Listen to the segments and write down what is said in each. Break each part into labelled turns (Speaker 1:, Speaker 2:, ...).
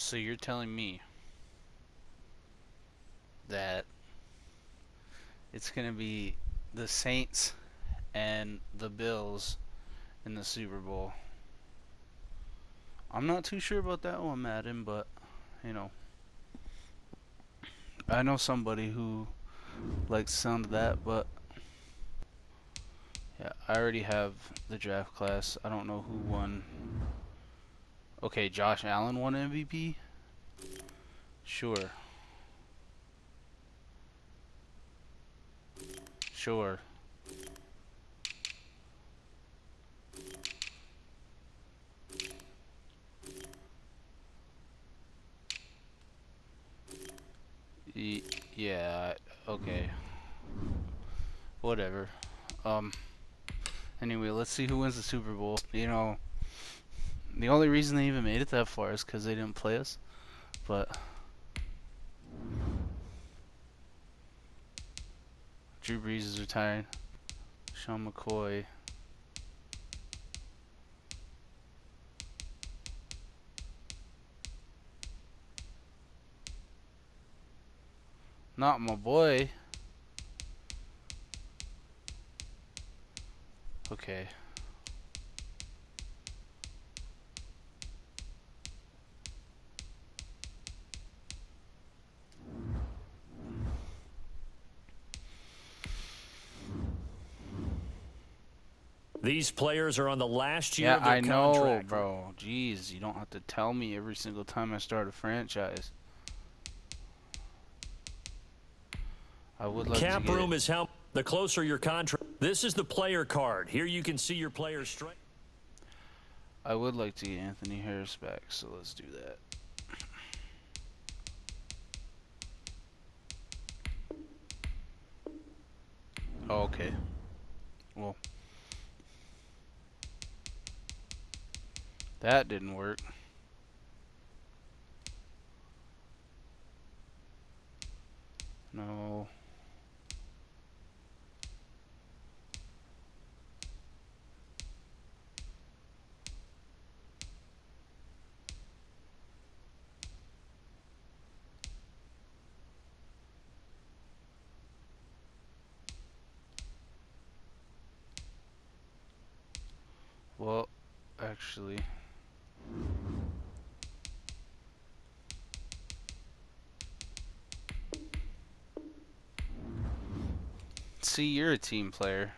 Speaker 1: So you're telling me that it's going to be the Saints and the Bills in the Super Bowl. I'm not too sure about that one, Madden, but, you know, I know somebody who likes the sound of that, but yeah, I already have the draft class. I don't know who won. Okay, Josh Allen won MVP? Sure. Sure. Yeah, okay. Whatever. Um, anyway, let's see who wins the Super Bowl. You know, the only reason they even made it that far is because they didn't play us. But Drew Brees is retiring. Sean McCoy. Not my boy. Okay.
Speaker 2: These players are on the last year
Speaker 1: Yeah,
Speaker 2: of their
Speaker 1: I know,
Speaker 2: contract.
Speaker 1: bro. Jeez, you don't have to tell me every single time I start a franchise. I would like to
Speaker 2: Cap
Speaker 1: get it.
Speaker 2: room is how the closer your contract. This is the player card. Here you can see your player's strength.
Speaker 1: I would like to get Anthony Harris back, so let's do that. Oh, okay. Well, that didn't work. No. Well, actually, see, you're a team player.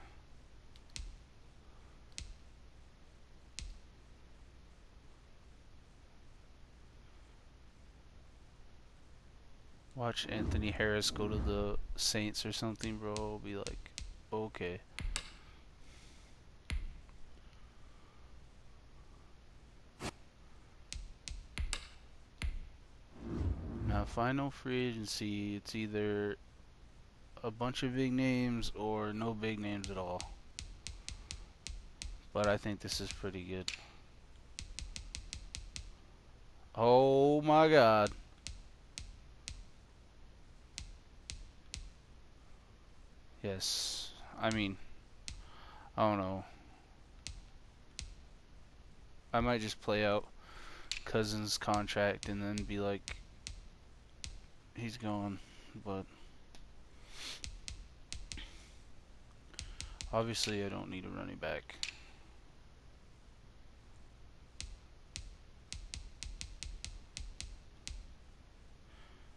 Speaker 1: Watch Anthony Harris go to the Saints or something, bro. I'll be like, okay. Now, final free agency, it's either a bunch of big names or no big names at all. But I think this is pretty good. Oh my god. Yes. I mean, I don't know. I might just play out Cousins' contract and then be like, he's going. But obviously, I don't need a running back.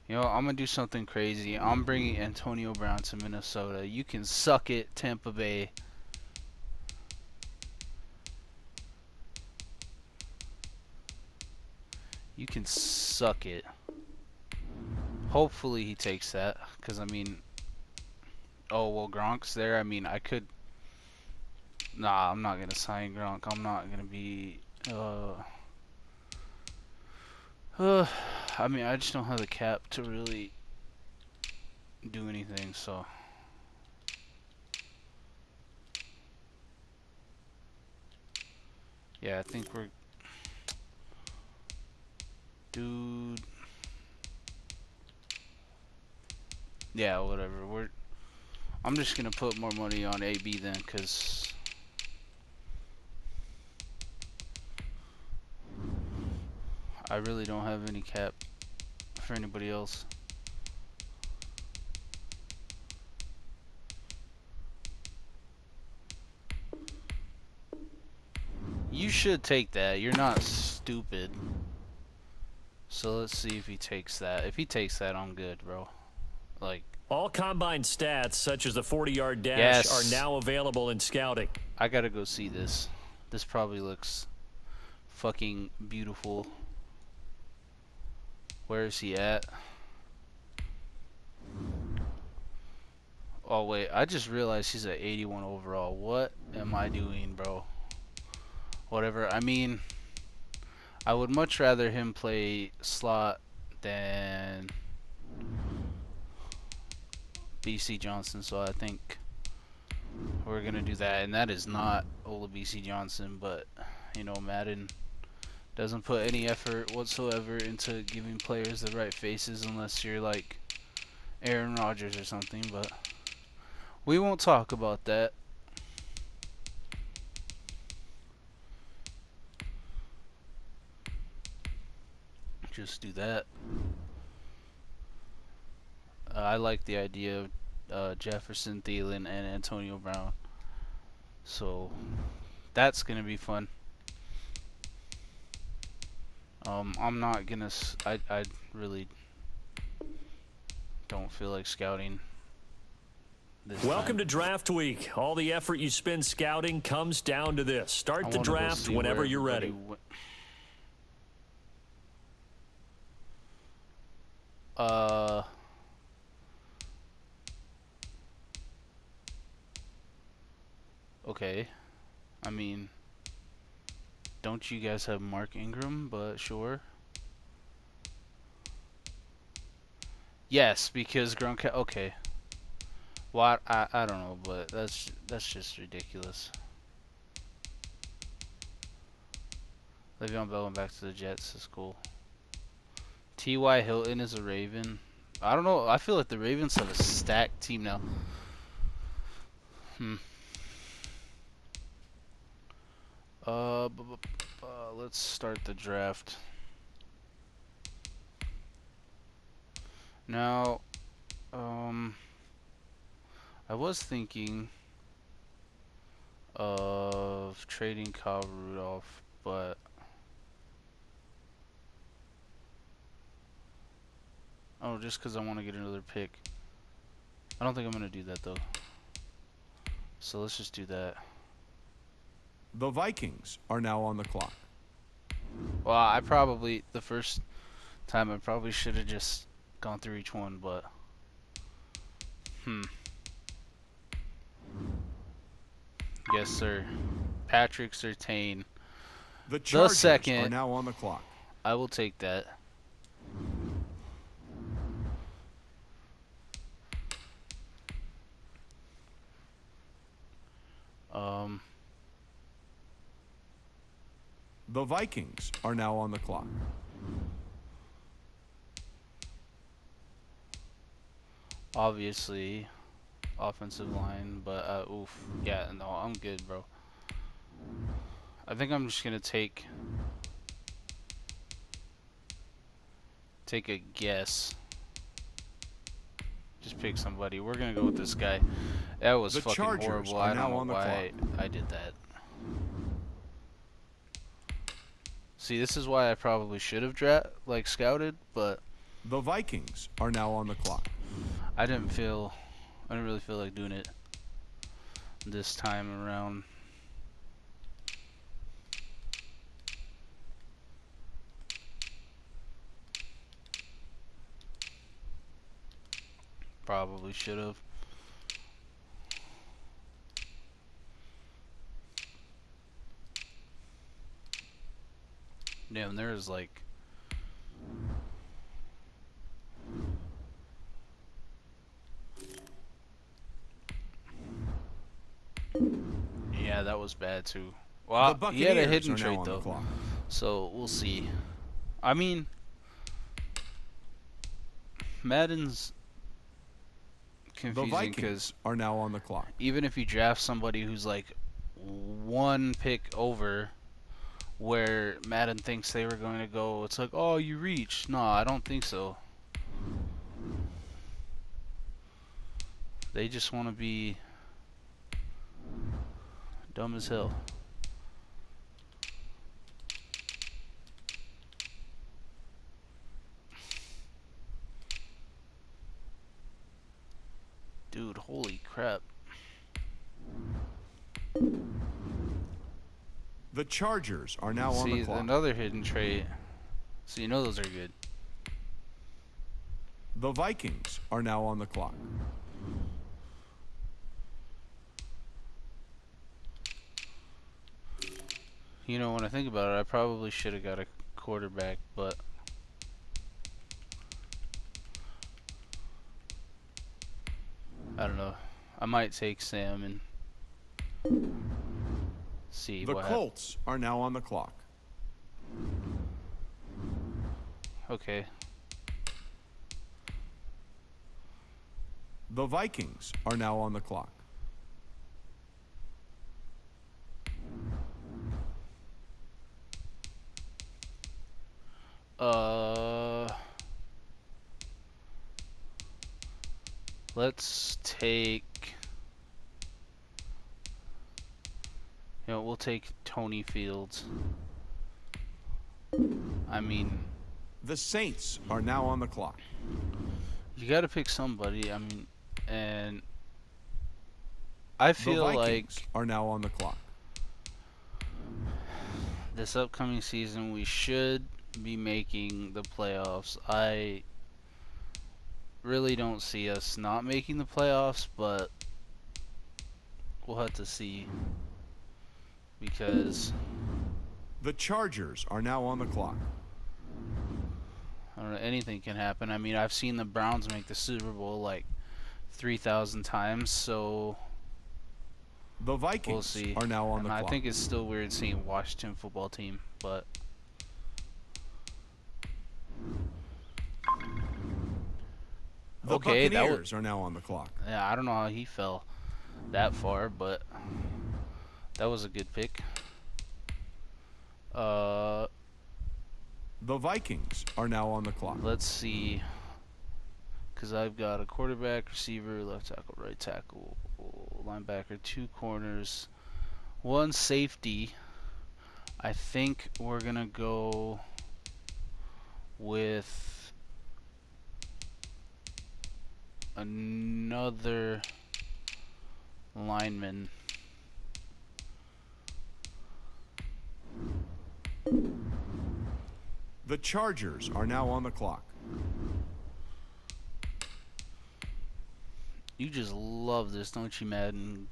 Speaker 1: You know, I'm going to do something crazy. I'm bringing Antonio Brown to Minnesota. You can suck it, Tampa Bay. You can suck it. Hopefully he takes that. Because, I mean... Oh, well, Gronk's there. I mean, I could... Nah, I'm not going to sign Gronk. I'm not going to be... I mean, I just don't have the cap to really do anything, so... Yeah, I think we're... Dude... Yeah, whatever. I'm just gonna put more money on AB then, cause I really don't have any cap for anybody else. You should take that. You're not stupid. So let's see if he takes that. If he takes that, I'm good, bro. Like,
Speaker 2: All combine stats, such as the 40-yard dash,
Speaker 1: yes,
Speaker 2: are now available in scouting.
Speaker 1: I gotta go see this. This probably looks fucking beautiful. Where is he at? Oh wait, I just realized he's at 81 overall. What am I doing, bro? Whatever. I mean, I would much rather him play slot than BC Johnson, so I think we're gonna do that. And that is not Ola BC Johnson, but you know, Madden doesn't put any effort whatsoever into giving players the right faces unless you're like Aaron Rodgers or something, but we won't talk about that. Just do that. I like the idea of Jefferson, Thielen, and Antonio Brown. So that's gonna be fun. I'm not gonna. I really don't feel like scouting this
Speaker 2: Welcome
Speaker 1: time.
Speaker 2: to Draft Week. All the effort you spend scouting comes down to this. Start the draft whenever you're ready.
Speaker 1: Okay. I mean, don't you guys have Mark Ingram? But sure. Yes, because Gronkowski. Okay. What? I don't know, but that's just ridiculous. Le'Veon Bell went back to the Jets. Is cool. T.Y. Hilton is a Raven. I don't know. I feel like the Ravens have a stacked team now. Let's start the draft. Now, I was thinking of trading Kyle Rudolph, but just because I want to get another pick. I don't think I'm going to do that, though. So let's just do that.
Speaker 3: The Vikings are now on the clock.
Speaker 1: Well, the first time I probably should have just gone through each one, but yes, sir. Patrick Surtain.
Speaker 3: The Chargers
Speaker 1: second.
Speaker 3: are now on the clock.
Speaker 1: I will take that.
Speaker 3: The Vikings are now on the clock.
Speaker 1: Obviously, offensive line, but oof. Yeah, no, I'm good, bro. I think I'm just gonna take a guess. Just pick somebody. We're gonna go with this guy. That was
Speaker 3: The
Speaker 1: fucking
Speaker 3: Chargers
Speaker 1: horrible.
Speaker 3: are
Speaker 1: I
Speaker 3: now
Speaker 1: don't
Speaker 3: on
Speaker 1: know
Speaker 3: the
Speaker 1: why I did that. See, this is why I probably should have scouted, but
Speaker 3: The Vikings are now on the clock.
Speaker 1: I didn't really feel like doing it this time around. Probably should have. Damn, there's like yeah, that was bad too. Well,
Speaker 3: The
Speaker 1: he had a
Speaker 3: Buccaneers
Speaker 1: hidden
Speaker 3: are now
Speaker 1: trait
Speaker 3: on the
Speaker 1: though,
Speaker 3: clock.
Speaker 1: so we'll see. I mean, Madden's
Speaker 3: The
Speaker 1: confusing
Speaker 3: Vikings
Speaker 1: because
Speaker 3: are now on the clock.
Speaker 1: even if you draft somebody who's like one pick over where Madden thinks they were going to go. It's like, oh, you reached. No, I don't think so. They just want to be dumb as hell. Dude, holy crap.
Speaker 3: The Chargers are now on the
Speaker 1: See,
Speaker 3: clock.
Speaker 1: another hidden trait. So you know those are good.
Speaker 3: The Vikings are now on the clock.
Speaker 1: You know, when I think about it, I probably should have got a quarterback, but I don't know. I might take Sam and see
Speaker 3: The
Speaker 1: what
Speaker 3: Colts are now on the clock.
Speaker 1: Okay.
Speaker 3: The Vikings are now on the clock.
Speaker 1: Let's take, we'll take Tony Fields. I mean,
Speaker 3: The Saints are now on the clock.
Speaker 1: you got to pick somebody. I mean, and I feel
Speaker 3: The
Speaker 1: like
Speaker 3: Vikings are now on the clock.
Speaker 1: this upcoming season we should be making the playoffs. I really don't see us not making the playoffs, but we'll have to see, because
Speaker 3: The Chargers are now on the clock.
Speaker 1: I don't know, anything can happen. I mean, I've seen the Browns make the Super Bowl like 3,000 times, so
Speaker 3: The Vikings
Speaker 1: we'll see.
Speaker 3: are now on
Speaker 1: And
Speaker 3: the
Speaker 1: I
Speaker 3: clock.
Speaker 1: think it's still weird seeing Washington football team, but
Speaker 3: The
Speaker 1: okay, that
Speaker 3: Buccaneers are now on the clock.
Speaker 1: yeah, I don't know how he fell that far, but that was a good pick.
Speaker 3: The Vikings are now on the clock.
Speaker 1: Let's see, because I've got a quarterback, receiver, left tackle, right tackle, linebacker, 2 corners, 1 safety. I think we're gonna go with another lineman.
Speaker 3: The Chargers are now on the clock.
Speaker 1: You just love this, don't you, Madden?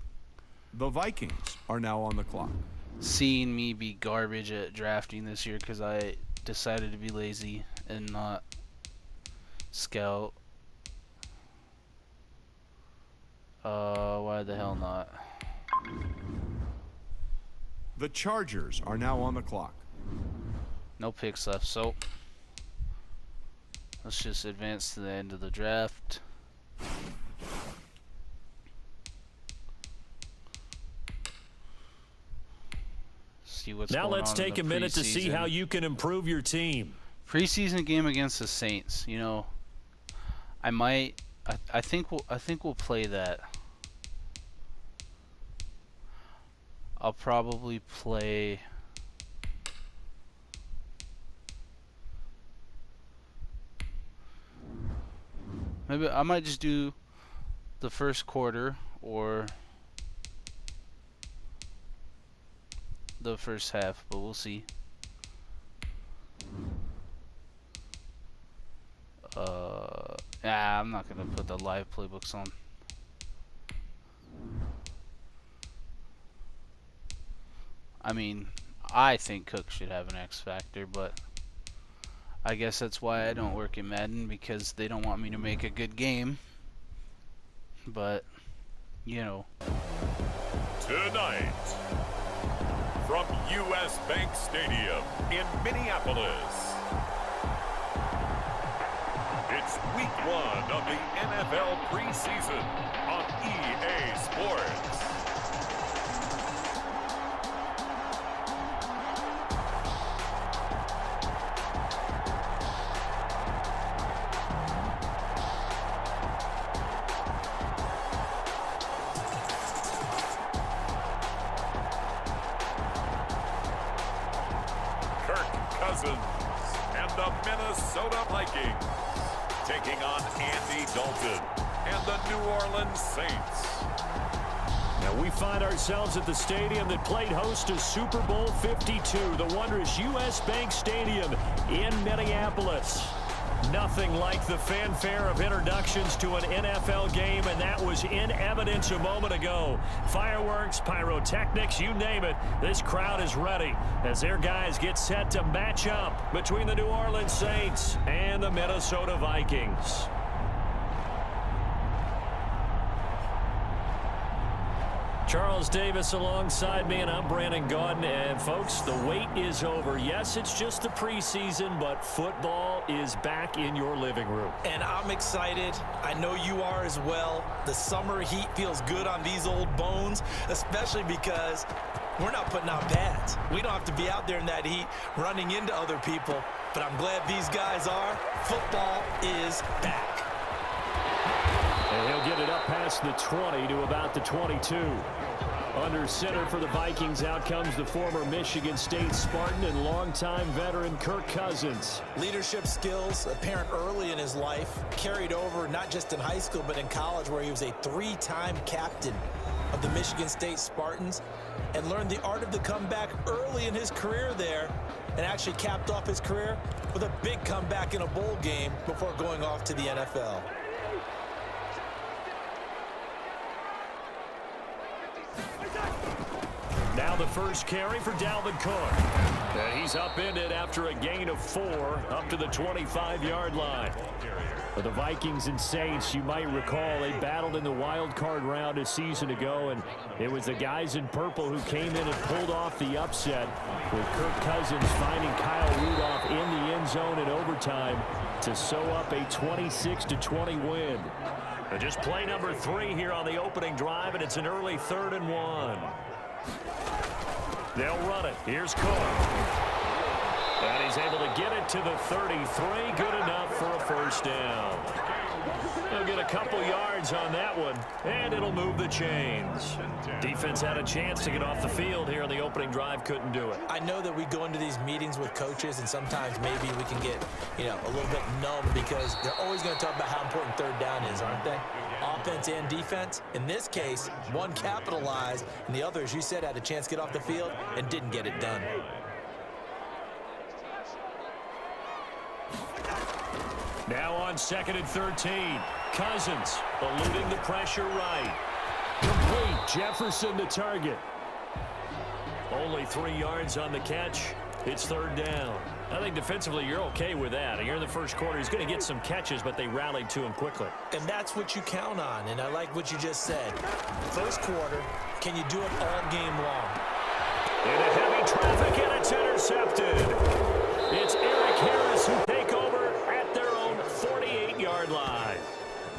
Speaker 3: The Vikings are now on the clock.
Speaker 1: Seeing me be garbage at drafting this year because I decided to be lazy and not scout. Why the hell not?
Speaker 3: The Chargers are now on the clock.
Speaker 1: No picks left, so let's just advance to the end of the draft. See what's
Speaker 2: Now
Speaker 1: going
Speaker 2: let's
Speaker 1: on
Speaker 2: take
Speaker 1: in
Speaker 2: a
Speaker 1: the
Speaker 2: minute to see
Speaker 1: preseason.
Speaker 2: how you can improve your team.
Speaker 1: Preseason game against the Saints. You know, I think we'll play that. I'll probably play. Maybe I might just do the first quarter or the first half, but we'll see. I'm not gonna put the live playbooks on. I mean, I think Cook should have an X factor, but I guess that's why I don't work in Madden, because they don't want me to make a good game. But, you know.
Speaker 4: Tonight, from U.S. Bank Stadium in Minneapolis, it's Week 1 of the NFL Preseason on EA Sports. Cousins. And the Minnesota Vikings taking on Andy Dalton and the New Orleans Saints.
Speaker 2: Now we find ourselves at the stadium that played host to Super Bowl 52, the wondrous U.S. Bank Stadium in Minneapolis. Nothing like the fanfare of introductions to an NFL game, and that was in evidence a moment ago. Fireworks, pyrotechnics, you name it, this crowd is ready as their guys get set to match up between the New Orleans Saints and the Minnesota Vikings. Charles Davis alongside me, and I'm Brandon Gaudin. And folks, the wait is over. Yes, it's just the preseason, but football is back in your living room.
Speaker 5: And I'm excited. I know you are as well. The summer heat feels good on these old bones, especially because we're not putting on pads. We don't have to be out there in that heat running into other people. But I'm glad these guys are. Football is back.
Speaker 2: And he'll get it up past the 20 to about the 22. Under center for the Vikings, out comes the former Michigan State Spartan and longtime veteran Kirk Cousins.
Speaker 5: Leadership skills apparent early in his life, carried over not just in high school but in college, where he was a three-time captain of the Michigan State Spartans and learned the art of the comeback early in his career there, and actually capped off his career with a big comeback in a bowl game before going off to the NFL.
Speaker 2: Now the first carry for Dalvin Cook. And he's upended after a gain of 4 up to the 25-yard line. For the Vikings and Saints, you might recall they battled in the wild card round a season ago, and it was the guys in purple who came in and pulled off the upset, with Kirk Cousins finding Kyle Rudolph in the end zone in overtime to sew up a 26-20 win. And just play number 3 here on the opening drive, and it's an early 3rd and 1. They'll run it. Here's Cook. And he's able to get it to the 33. Good enough for a first down. He'll get a couple yards on that one, and it'll move the chains. Defense had a chance to get off the field here on the opening drive. Couldn't do it.
Speaker 5: I know that we go into these meetings with coaches, and sometimes maybe we can get, a little bit numb because they're always going to talk about how important third down is, aren't they? Offense and defense. In this case, one capitalized, and the other, as you said, had a chance to get off the field and didn't get it done.
Speaker 2: Now on 2nd and 13. Cousins eluding the pressure right. Complete. Jefferson the target. Only 3 yards on the catch. It's 3rd down. I think defensively you're okay with that. Here in the first quarter, he's going to get some catches, but they rallied to him quickly.
Speaker 5: And that's what you count on, and I like what you just said. First quarter, can you do it all game long?
Speaker 2: Into heavy traffic, and it's intercepted. It's Eric Harris who take over at their own 48-yard line.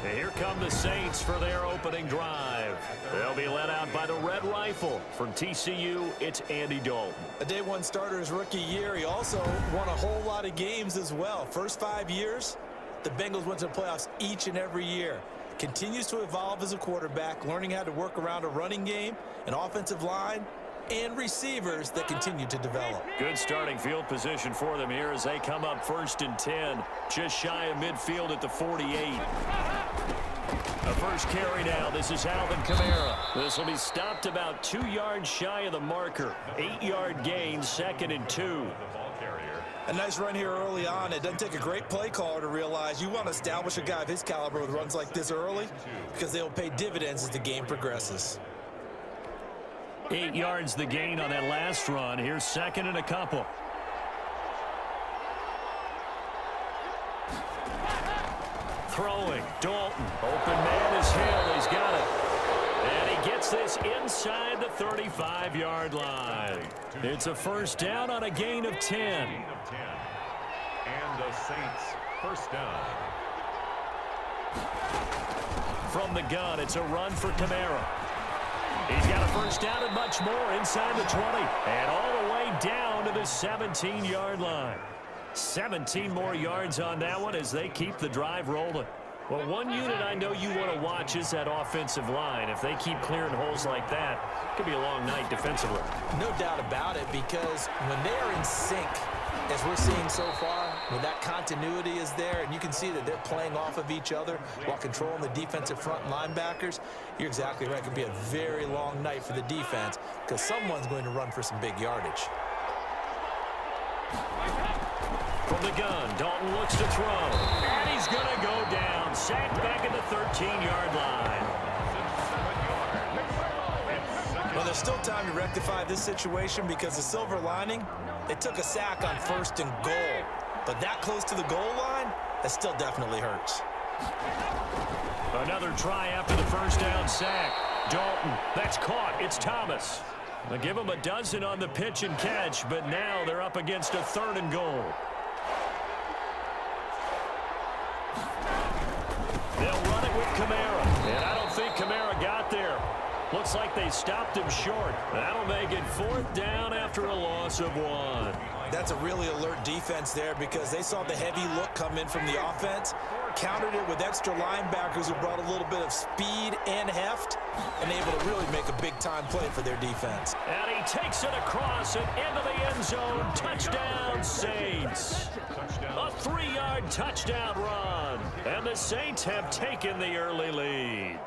Speaker 2: And here come the Saints for their opening drive. They'll be led out by the Red Rifle. From TCU, it's Andy Dalton.
Speaker 5: A day one starter his rookie year. He also won a whole lot of games as well. First 5 years, the Bengals went to the playoffs each and every year. Continues to evolve as a quarterback, learning how to work around a running game, an offensive line, and receivers that continue to develop.
Speaker 2: Good starting field position for them here as they come up 1st and 10, just shy of midfield at the 48. A first carry now. This is Alvin Kamara. This will be stopped about 2 yards shy of the marker. 8-yard gain, 2nd and 2.
Speaker 5: A nice run here early on. It doesn't take a great play caller to realize you want to establish a guy of his caliber with runs like this early because they'll pay dividends as the game progresses.
Speaker 2: 8 yards the gain on that last run. Here's 2nd and a couple. Throwing. Dalton. Open man is Hill. He's got it. And he gets this inside the 35-yard line. It's a first down on a gain of 10.
Speaker 4: And the Saints first down.
Speaker 2: From the gun, it's a run for Kamara. He's got a first down and much more inside the 20. And all the way down to the 17-yard line. 17 more yards on that one as they keep the drive rolling. Well, one unit I know you want to watch is that offensive line. If they keep clearing holes like that, it could be a long night defensively.
Speaker 5: No doubt about it, because when they are in sync as as we're seeing so far, when that continuity is there and you can see that they're playing off of each other while controlling the defensive front linebackers, you're exactly right. It could be a very long night for the defense because someone's going to run for some big yardage.
Speaker 2: From the gun, Dalton looks to throw. And he's going to go down. Sacked back at the 13-yard line.
Speaker 5: Well, there's still time to rectify this situation because the silver lining, they took a sack on 1st and goal. But that close to the goal line, that still definitely hurts.
Speaker 2: Another try after the first down sack. Dalton, that's caught. It's Thomas. They give him a dozen on the pitch and catch, but now they're up against a 3rd and goal. They'll run it with Kamara, and I don't think Kamara got there. Looks like they stopped him short. That'll make it 4th down after a loss of 1.
Speaker 5: That's a really alert defense there because they saw the heavy look come in from the offense, countered it with extra linebackers who brought a little bit of speed and heft, and able to really make a big-time play for their defense.
Speaker 2: And he takes it across and into the end zone. Touchdown, Saints. A 3-yard touchdown run. And the Saints have taken the early lead.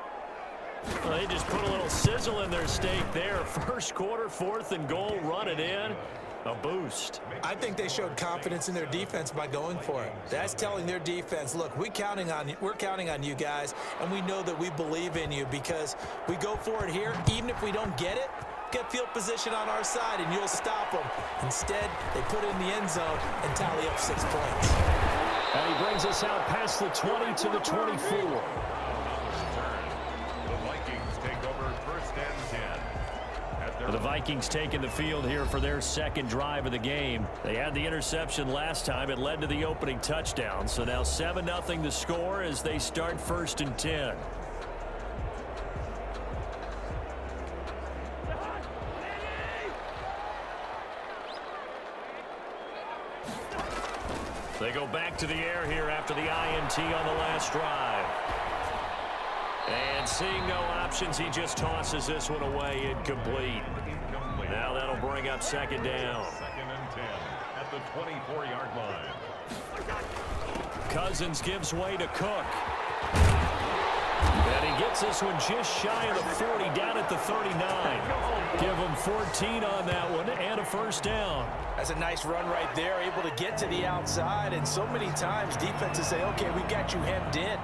Speaker 2: Well, they just put a little sizzle in their steak there. First quarter, 4th and goal, run it in. A boost.
Speaker 5: I think they showed confidence in their defense by going for it. That's telling their defense, look, we're counting on you guys, and we know that we believe in you because we go for it here. Even if we don't get it, get field position on our side, and you'll stop them. Instead, they put it in the end zone and tally up 6 points.
Speaker 2: And he brings us out past the 20 to the 24. The Vikings taking the field here for their 2nd drive of the game. They had the interception last time. It led to the opening touchdown. So now 7-0 the score as they start 1st and 10. They go back to the air here after the INT on the last drive. And seeing no options, he just tosses this one away, incomplete. Now that'll bring up 2nd down.
Speaker 4: 2nd and 10 at the 24-yard line.
Speaker 2: Cousins gives way to Cook. And he gets this one just shy of the 40, down at the 39. Give him 14 on that one and a 1st down.
Speaker 5: That's a nice run right there, able to get to the outside. And so many times defenses say, okay, we got you hemmed in.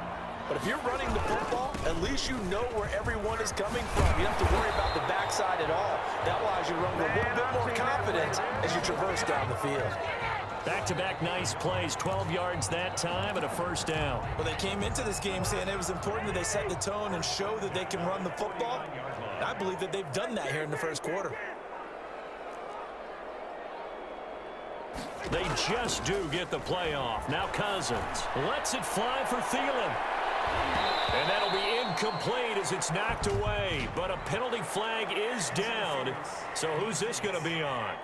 Speaker 5: But if you're running the football, at least you know where everyone is coming from. You don't have to worry about the backside at all. That allows you to run with a little bit more confidence as you traverse down the field.
Speaker 2: Back-to-back nice plays, 12 yards that time and a 1st down.
Speaker 5: Well, they came into this game saying it was important that they set the tone and show that they can run the football. And I believe that they've done that here in the 1st quarter.
Speaker 2: They just do get the playoff. Now Cousins lets it fly for Thielen. And that'll be incomplete as it's knocked away. But a penalty flag is down. So who's this going to be on?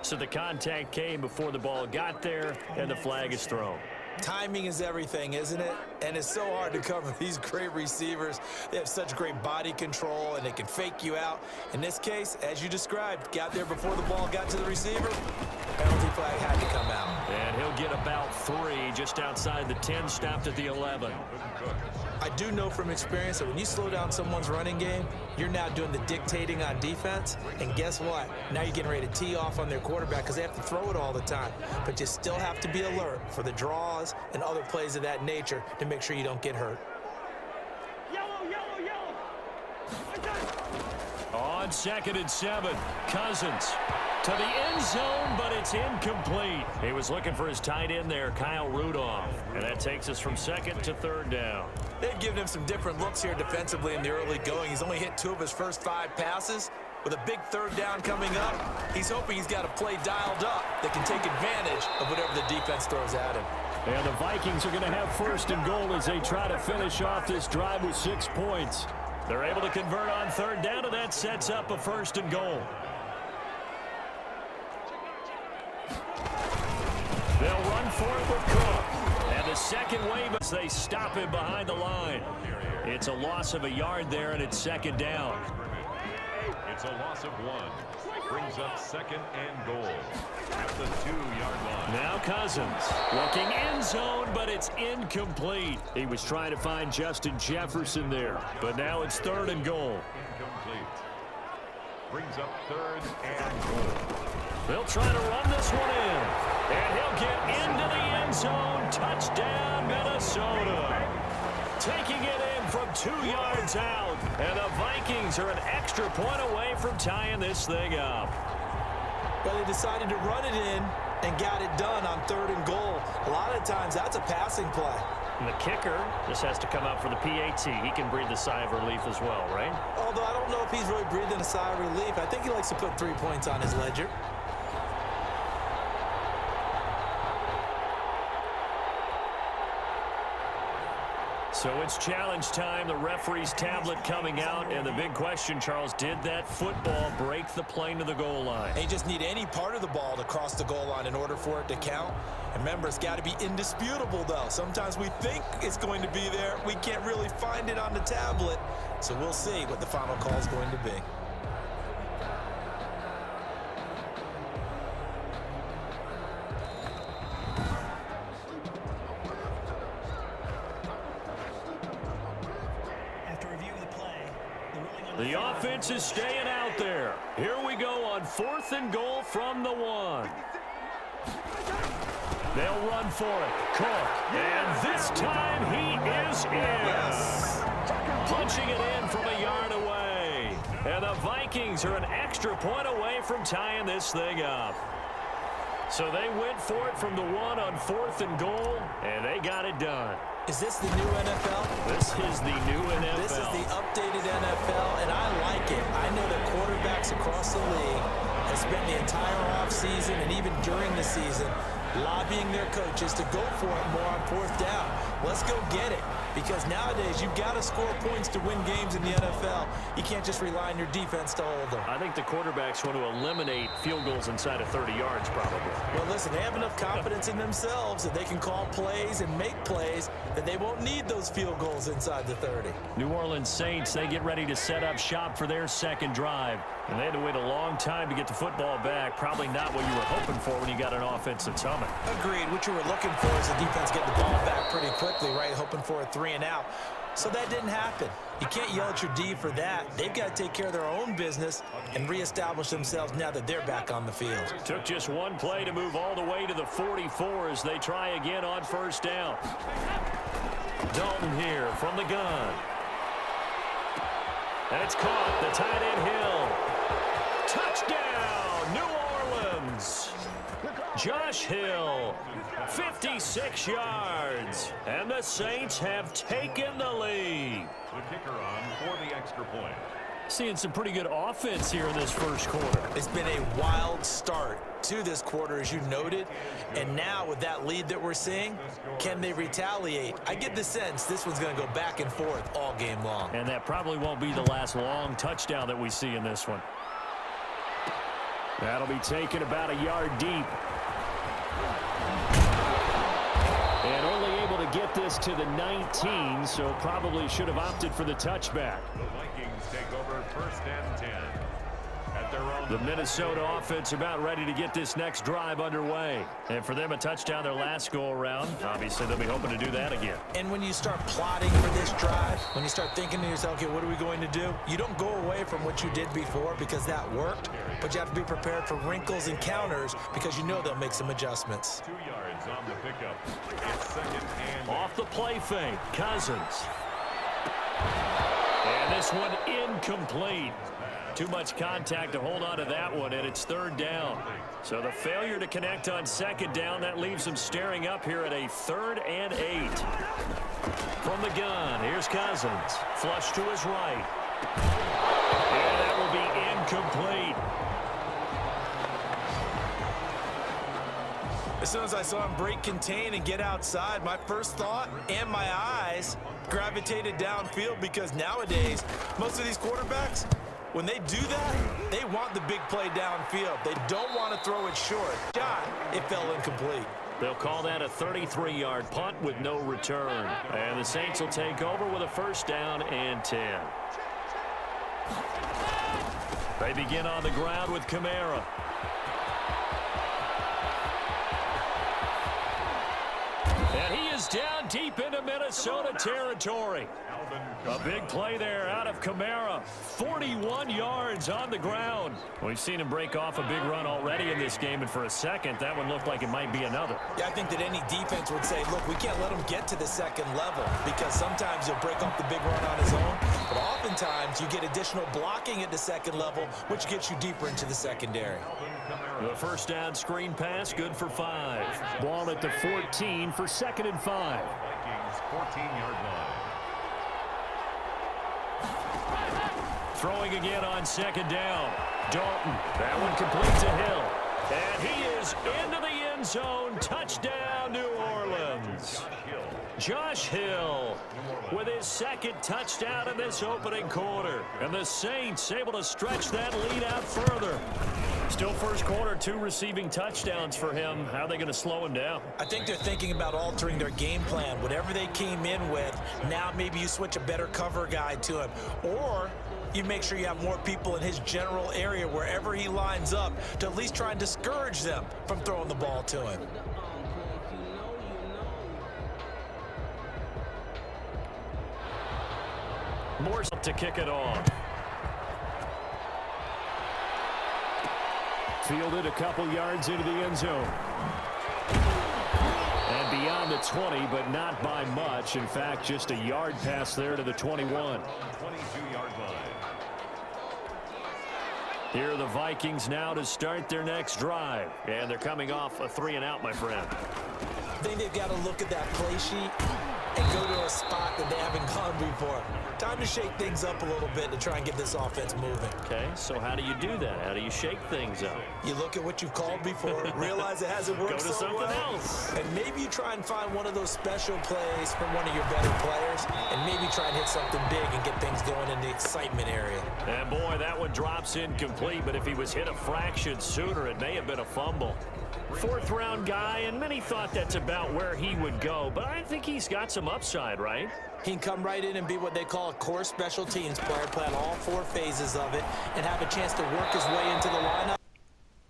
Speaker 2: So the contact came before the ball got there, and the flag is thrown.
Speaker 5: Timing is everything, isn't it? And it's so hard to cover these great receivers. They have such great body control, and they can fake you out. In this case, as you described, got there before the ball got to the receiver. Penalty flag had to come out.
Speaker 2: And he'll get about 3 just outside the 10, stopped at the 11.
Speaker 5: I do know from experience that when you slow down someone's running game, you're now doing the dictating on defense. And guess what? Now you're getting ready to tee off on their quarterback because they have to throw it all the time. But you still have to be alert for the draws and other plays of that nature to make sure you don't get hurt.
Speaker 2: On 2nd and 7, Cousins to the end zone, but it's incomplete. He was looking for his tight end there, Kyle Rudolph. And that takes us from 2nd to 3rd down.
Speaker 5: They've given him some different looks here defensively in the early going. He's only hit 2 of his first 5 passes. With a big 3rd down coming up, he's hoping he's got a play dialed up that can take advantage of whatever the defense throws at him.
Speaker 2: And the Vikings are going to have 1st and goal as they try to finish off this drive with 6 points. They're able to convert on 3rd down, and that sets up a 1st and goal. They'll run for it with Cook. And the second wave as they stop him behind the line. It's a loss of a yard there, and it's 2nd down.
Speaker 4: It's a loss of 1. Brings up 2nd and goal at the 2-yard line.
Speaker 2: Now Cousins looking end zone, but it's incomplete. He was trying to find Justin Jefferson there, but now it's 3rd and goal.
Speaker 4: Incomplete. Brings up 3rd and goal.
Speaker 2: They'll try to run this one in, and he'll get into the end zone. Touchdown, Minnesota. Taking it in from 2 yards out, and the Vikings are an extra point away from tying this thing up.
Speaker 5: But they decided to run it in and got it done on 3rd and goal. A lot of times that's a passing play.
Speaker 2: And the kicker just has to come out for the PAT. He can breathe a sigh of relief as well, right?
Speaker 5: Although I don't know if he's really breathing a sigh of relief. I think he likes to put 3 points on his ledger.
Speaker 2: So it's challenge time. The referee's tablet coming out. And the big question, Charles, did that football break the plane to the goal line?
Speaker 5: They just need any part of the ball to cross the goal line in order for it to count. And remember, it's got to be indisputable, though. Sometimes we think it's going to be there. We can't really find it on the tablet. So we'll see what the final call is going to be.
Speaker 2: The offense is staying out there. Here we go on 4th and goal from the 1. They'll run for it. Cook. And this time he is in.
Speaker 5: Yes.
Speaker 2: Punching it in from a yard away. And the Vikings are an extra point away from tying this thing up. So they went for it from the 1 on 4th and goal, and they got it done.
Speaker 5: Is this the new NFL?
Speaker 2: This is the new NFL.
Speaker 5: This is the updated NFL, and I like it. I know that quarterbacks across the league have spent the entire offseason and even during the season lobbying their coaches to go for it more on 4th down. Let's go get it. Because nowadays, you've got to score points to win games in the NFL. You can't just rely on your defense to hold them.
Speaker 2: I think the quarterbacks want to eliminate field goals inside of 30 yards, probably.
Speaker 5: Well, listen, they have enough confidence in themselves that they can call plays and make plays that they won't need those field goals inside the 30.
Speaker 2: New Orleans Saints, they get ready to set up shop for their 2nd drive. And they had to wait a long time to get the football back. Probably not what you were hoping for when you got an offense that's humming.
Speaker 5: Agreed. What you were looking for is the defense getting the ball back pretty quickly, right? Hoping for a 3 and out. So that didn't happen. You can't yell at your D for that. They've got to take care of their own business and reestablish themselves now that they're back on the field.
Speaker 2: Took just one play to move all the way to the 44 as they try again on 1st down. Dalton here from the gun. And it's caught. The tight end Hill. Touchdown, New Orleans. Josh Hill, 56 yards. And the Saints have taken the lead.
Speaker 4: The kicker on for the extra point.
Speaker 2: Seeing some pretty good offense here in this first quarter.
Speaker 5: It's been a wild start to this quarter, as you noted. And now with that lead that we're seeing, can they retaliate? I get the sense this one's going to go back and forth all game long.
Speaker 2: And that probably won't be the last long touchdown that we see in this one. That'll be taken about a yard deep. And only able to get this to the 19, so probably should have opted for the touchback.
Speaker 4: The Vikings take over 1st and 10. At their own.
Speaker 2: The Minnesota offense about ready to get this next drive underway. And for them, a touchdown their last go-around. Obviously, they'll be hoping to do that again.
Speaker 5: And when you start plotting for this drive, when you start thinking to yourself, okay, what are we going to do? You don't go away from what you did before because that worked, but you have to be prepared for wrinkles and counters because you know they'll make some adjustments.
Speaker 4: 2 yards on the pickup. It's 2nd and
Speaker 2: Off the play fake, Cousins. And this one incomplete. Too much contact to hold on to that one, and it's 3rd down. So the failure to connect on 2nd down, that leaves them staring up here at a 3rd and 8. From the gun, here's Cousins. Flush to his right. And that will be incomplete.
Speaker 5: As soon as I saw him break contain and get outside, my first thought and my eyes gravitated downfield because nowadays, most of these quarterbacks, when they do that, they want the big play downfield. They don't want to throw it short. Shot, it fell incomplete.
Speaker 2: They'll call that a 33-yard punt with no return. And the Saints will take over with a 1st down and 10. They begin on the ground with Kamara. And he is down deep into Minnesota territory. A big play there out of Kamara. 41 yards on the ground. We've seen him break off a big run already in this game, and for a second, that one looked like it might be another.
Speaker 5: Yeah, I think that any defense would say, look, we can't let him get to the second level because sometimes he'll break off the big run on his own, but oftentimes you get additional blocking at the second level, which gets you deeper into the secondary.
Speaker 2: The first down screen pass, good for 5. Ball at the 14 for 2nd and 5.
Speaker 4: Vikings 14-yard line.
Speaker 2: Throwing again on 2nd down. Dalton. That one complete to Hill. And he is into the end zone. Touchdown, New Orleans. Josh Hill with his 2nd touchdown in this opening quarter. And the Saints able to stretch that lead out further. Still first quarter, 2 receiving touchdowns for him. How are they going to slow him down?
Speaker 5: I think they're thinking about altering their game plan. Whatever they came in with, now maybe you switch a better cover guy to him. Or you make sure you have more people in his general area wherever he lines up to at least try and discourage them from throwing the ball to him.
Speaker 2: Morse to kick it off. Fielded a couple yards into the end zone. And beyond the 20, but not by much. In fact, just a yard pass there to the 21.
Speaker 4: 22-yard line.
Speaker 2: Here are the Vikings now to start their next drive. And they're coming off a 3-and-out, my friend.
Speaker 5: I think they've got to look at that play sheet and go to a spot that they haven't gone before. Time to shake things up a little bit to try and get this offense moving.
Speaker 2: Okay, so how do you do that? How do you shake things up?
Speaker 5: You look at what you've called before, realize it hasn't worked
Speaker 2: Go to
Speaker 5: so
Speaker 2: something
Speaker 5: well,
Speaker 2: else.
Speaker 5: and maybe you try and find one of those special plays from one of your better players, and maybe try and hit something big and get things going in the excitement area.
Speaker 2: And boy, that one drops incomplete, but if he was hit a fraction sooner, it may have been a fumble. 4th-round guy, and many thought that's about where he would go, but I think he's got some upside, right?
Speaker 5: He can come right in and be what they call a core special teams player, play on all 4 phases of it, and have a chance to work his way into the lineup.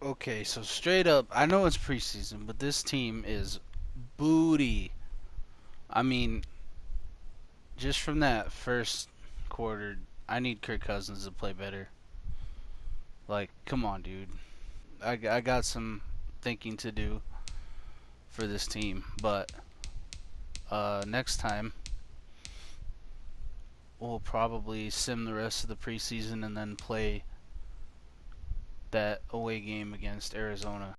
Speaker 1: Okay, so straight up, I know it's preseason, but this team is booty. I mean, just from that first quarter, I need Kirk Cousins to play better. Like, come on, dude. I got some thinking to do for this team, but next time we'll probably sim the rest of the preseason and then play that away game against Arizona.